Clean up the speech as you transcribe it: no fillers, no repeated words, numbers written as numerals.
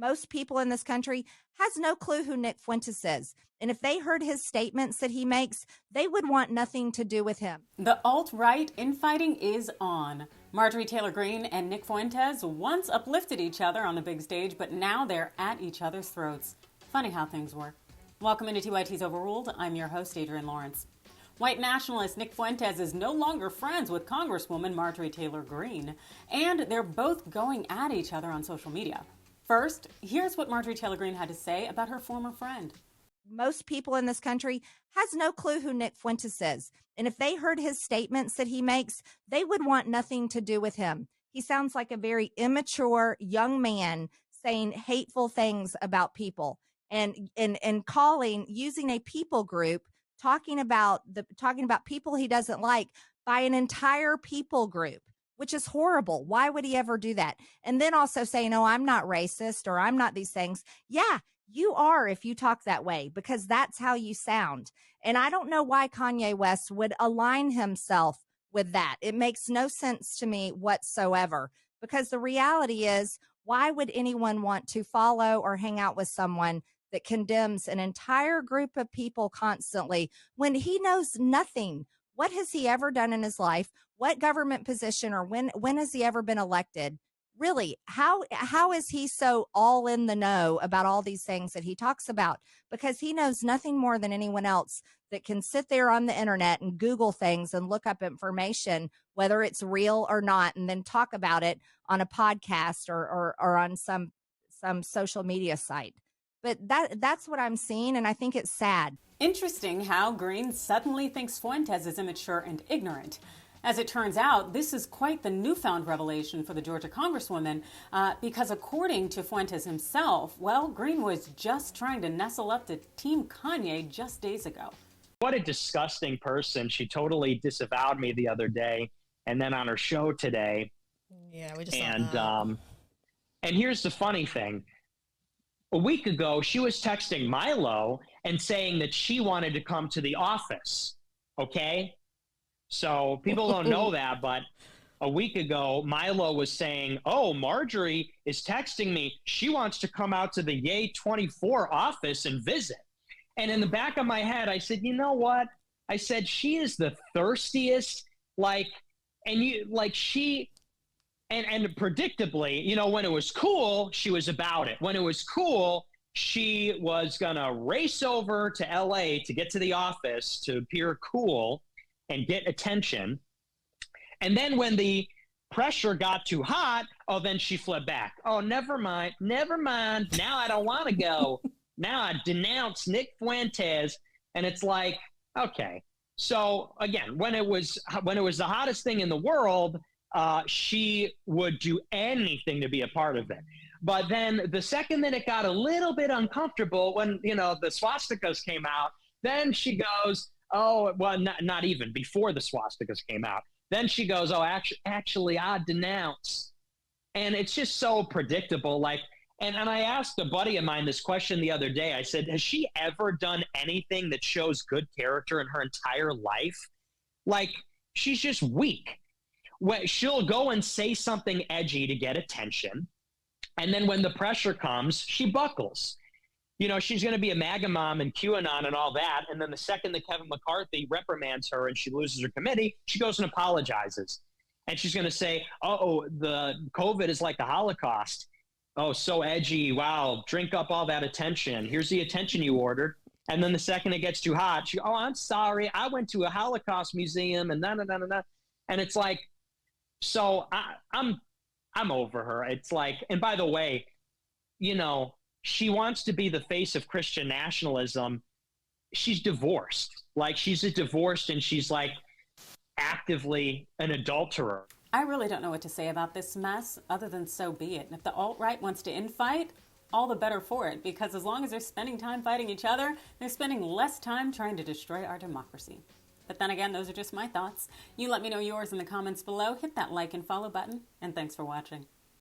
most people in this country has no clue who Nick Fuentes is. And if they heard his statements that he makes, they would want nothing to do with him. The alt-right infighting is on. Marjorie Taylor Greene and Nick Fuentes once uplifted each other on the big stage, but now they're at each other's throats. Funny how things work. Welcome into TYT's Overruled. I'm your host, Adrienne Lawrence. White nationalist Nick Fuentes is no longer friends with Congresswoman Marjorie Taylor Greene, and they're both going at each other on social media. First, here's what Marjorie Taylor Greene had to say about her former friend. Most people in this country has no clue who Nick Fuentes is. And if they heard his statements that he makes, they would want nothing to do with him. He sounds like a very immature young man saying hateful things about people and using a people group, talking about people he doesn't like by an entire people group, which is horrible. Why would he ever do that? And then also saying, oh, I'm not racist or I'm not these things. Yeah, you are if you talk that way, because that's how you sound. And I don't know why Kanye West would align himself with that. It makes no sense to me whatsoever, because the reality is, why would anyone want to follow or hang out with someone that condemns an entire group of people constantly when he knows nothing? What has he ever done in his life? What government position or when has he ever been elected? Really, how is he so all in the know about all these things that he talks about? Because he knows nothing more than anyone else that can sit there on the internet and Google things and look up information, whether it's real or not, and then talk about it on a podcast or on some social media site. But that's what I'm seeing, and I think it's sad. Interesting how Greene suddenly thinks Fuentes is immature and ignorant. As it turns out, this is quite the newfound revelation for the Georgia Congresswoman, because according to Fuentes himself, well, Greene was just trying to nestle up to Team Kanye just days ago. What a disgusting person. She totally disavowed me the other day, and then on her show today. Yeah, we just saw that. And here's the funny thing. A week ago, she was texting Milo and saying that she wanted to come to the office, okay? So people don't know that, but a week ago, Milo was saying, oh, Marjorie is texting me. She wants to come out to the Yay 24 office and visit. And in the back of my head, I said, you know what? I said, she is the thirstiest, and predictably, you know, when it was cool, she was about it. When it was cool, she was going to race over to LA to get to the office to appear cool and get attention. And then when the pressure got too hot, then she fled back. Oh, never mind. Now I don't want to go. Now I denounce Nick Fuentes. And it's like, okay. So again, when it was the hottest thing in the world, she would do anything to be a part of it. But then the second that it got a little bit uncomfortable, when, you know, the swastikas came out, then she goes, oh, well, not even before the swastikas came out. Then she goes, oh, actually, I denounce. And it's just so predictable. And I asked a buddy of mine this question the other day. I said, has she ever done anything that shows good character in her entire life? She's just weak. She'll go and say something edgy to get attention. And then when the pressure comes, she buckles. You know, she's going to be a MAGA mom and QAnon and all that. And then the second that Kevin McCarthy reprimands her and she loses her committee, she goes and apologizes. And she's going to say, oh, the COVID is like the Holocaust. Oh, so edgy. Wow. Drink up all that attention. Here's the attention you ordered. And then the second it gets too hot, oh, I'm sorry. I went to a Holocaust museum and na. And it's like, so I'm over her. It's like, and by the way, you know, she wants to be the face of Christian nationalism. She's divorced. She's divorced, and she's actively an adulterer. I really don't know what to say about this mess other than so be it. And if the alt-right wants to infight, all the better for it, because as long as they're spending time fighting each other, they're spending less time trying to destroy our democracy. But then again, those are just my thoughts. You let me know yours in the comments below. Hit that like and follow button, and thanks for watching.